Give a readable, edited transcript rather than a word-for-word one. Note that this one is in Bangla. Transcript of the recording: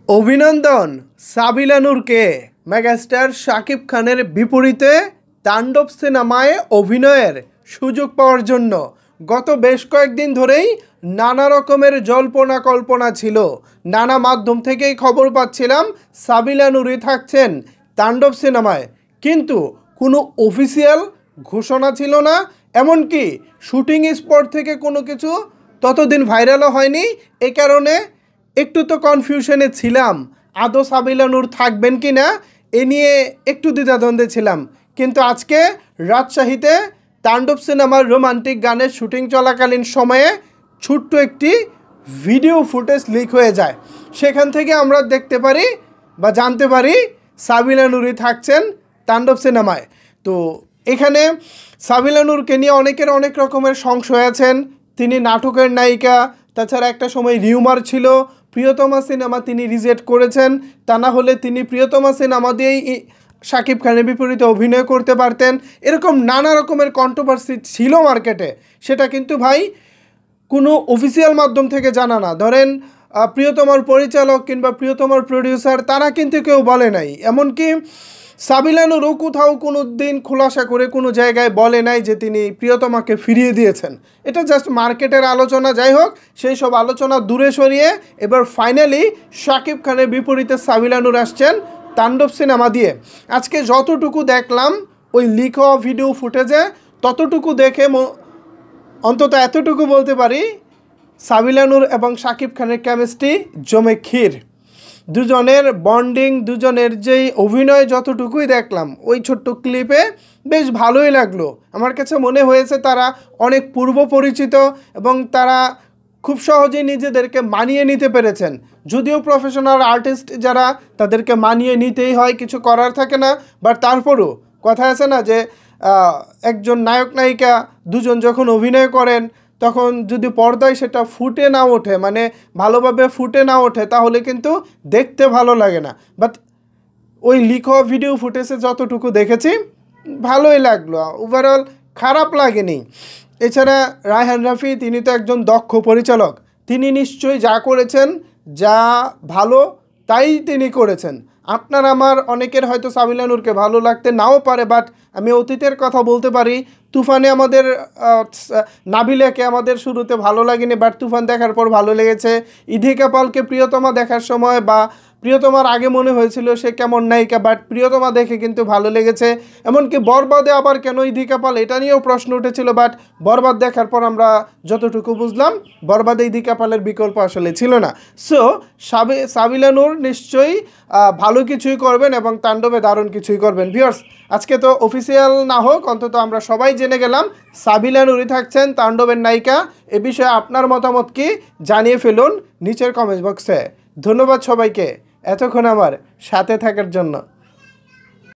অভিনন্দন সাবিলা নূরকে মেগাস্টার শাকিব খানের বিপরীতে তাণ্ডব সিনেমায় অভিনয়ের সুযোগ পাওয়ার জন্য গত বেশ কয়েকদিন ধরেই নানা রকমের জল্পনা কল্পনা ছিল। নানা মাধ্যম থেকেই খবর পাচ্ছিলাম সাবিলা নূরই থাকছেন তাণ্ডব সিনেমায়, কিন্তু কোনো অফিসিয়াল ঘোষণা ছিল না, এমনকি শুটিং স্পট থেকে কোনো কিছু ততদিন ভাইরালও হয়নি। এই কারণে একটু তো কনফিউশনে ছিলাম আদৌ সাবিলা নূর থাকবেন কি না, এ নিয়ে একটু দ্বিধাদ্বন্দ্বে ছিলাম। কিন্তু আজকে রাজশাহীতে তাণ্ডব সিনেমার রোমান্টিক গানের শুটিং চলাকালীন সময়ে ছোট্ট একটি ভিডিও ফুটেজ লিক হয়ে যায়। সেখান থেকে আমরা দেখতে পারি বা জানতে পারি সাবিলা নূরই থাকছেন তাণ্ডব সিনেমায়। তো এখানে সাবিলা নূরকে নিয়ে অনেকের অনেক রকমের সংশয় আছেন। তিনি নাটকের নায়িকা, তাছাড়া একটা সময় রিউমার ছিল প্রিয়তমা সিনেমা তিনি রিজেক্ট করেছেন, তা না হলে তিনি প্রিয়তমা সিনেমা দিয়েই শাকিব খানের বিপরীতে অভিনয় করতে পারতেন। এরকম নানা রকমের কন্ট্রোভার্সি ছিল মার্কেটে, সেটা কিন্তু ভাই কোনো অফিসিয়াল মাধ্যম থেকে জানা না। ধরেন প্রিয়তমার পরিচালক কিংবা প্রিয়তমার প্রডিউসার তারা কিন্তু কেউ বলে নাই, এমনকি সাবিলা নূরও কোথাও কোনো দিন খোলাসা করে কোনো জায়গায় বলে নাই যে তিনি প্রিয়তমাকে ফিরিয়ে দিয়েছেন। এটা জাস্ট মার্কেটের আলোচনা। যাই হোক, সেই সব আলোচনা দূরে সরিয়ে এবার ফাইনালি শাকিব খানের বিপরীতে সাবিলা নূর আসছেন তাণ্ডব সিনেমা দিয়ে। আজকে যতটুকু দেখলাম ওই লিক হওয়া ভিডিও ফুটেজে, ততটুকু দেখে অন্তত এতটুকু বলতে পারি সাবিলা নূর এবং শাকিব খানের কেমিস্ট্রি জমে ক্ষীর। দুজনের বন্ডিং, দুজনের যেই অভিনয় যতটুকুই দেখলাম ওই ছোট্ট ক্লিপে বেশ ভালোই লাগলো। আমার কাছে মনে হয়েছে তারা অনেক পূর্ব পরিচিত এবং তারা খুব সহজেই নিজেদেরকে মানিয়ে নিতে পেরেছেন। যদিও প্রফেশনাল আর্টিস্ট যারা, তাদেরকে মানিয়ে নিতেই হয়, কিছু করার থাকে না। বাট তারপরও কথা আছে না যে একজন নায়ক নায়িকা দুজন যখন অভিনয় করেন তখন যদি পর্দায় সেটা ফুটে না ওঠে, মানে ভালোভাবে ফুটে না ওঠে, তাহলে কিন্তু দেখতে ভালো লাগে না। বাট ওই লিক হওয়া ভিডিও ফুটেজে যতটুকু দেখেছি ভালোই লাগলো, ওভারঅল খারাপ লাগেনি। এছাড়া রায়হান রাফি, তিনি তো একজন দক্ষ পরিচালক, তিনি নিশ্চয়ই যা করেছেন, যা ভালো তাই তিনি করেছেন। আপনার আমার অনেকের হয়তো সাবিলা নূরকে ভালো লাগতে নাও পারে, বাট আমি অতীতের কথা বলতে পারি। তুফানে আমাদের নাবিলাকে আমাদের শুরুতে ভালো লাগেনি, বাট তুফান দেখার পর ভালো লেগেছে। ইধিকা পালকে প্রিয়তমা দেখার সময় বা প্রিয়তমার আগে মনে হয়েছিল সে কেমন নায়িকা, বাট প্রিয়তমা দেখে কিন্তু ভালো লেগেছে। এমনকি বরবাদে আবার কেন ইধিকা পাল, এটা নিয়েও প্রশ্ন উঠেছিল, বাট বরবাদ দেখার পর আমরা যতটুকু বুঝলাম বরবাদে ইধিকা পালের বিকল্প আসলে ছিল না। সো সাবিলা নূর নিশ্চয়ই ভালো কিছুই করবেন এবং তাণ্ডবে দারুণ কিছুই করবেন। ভিউয়ার্স, আজকে তো অফিসিয়াল না হোক, অন্তত আমরা সবাই জেনে গেলাম সাবিলা নূরই থাকছেন তাণ্ডবের নায়িকা। এ বিষয়ে আপনার মতামত কি জানিয়ে ফেলুন নিচের কমেন্ট বক্সে। ধন্যবাদ সবাইকে এতক্ষণ আমার সাথে থাকার জন্য।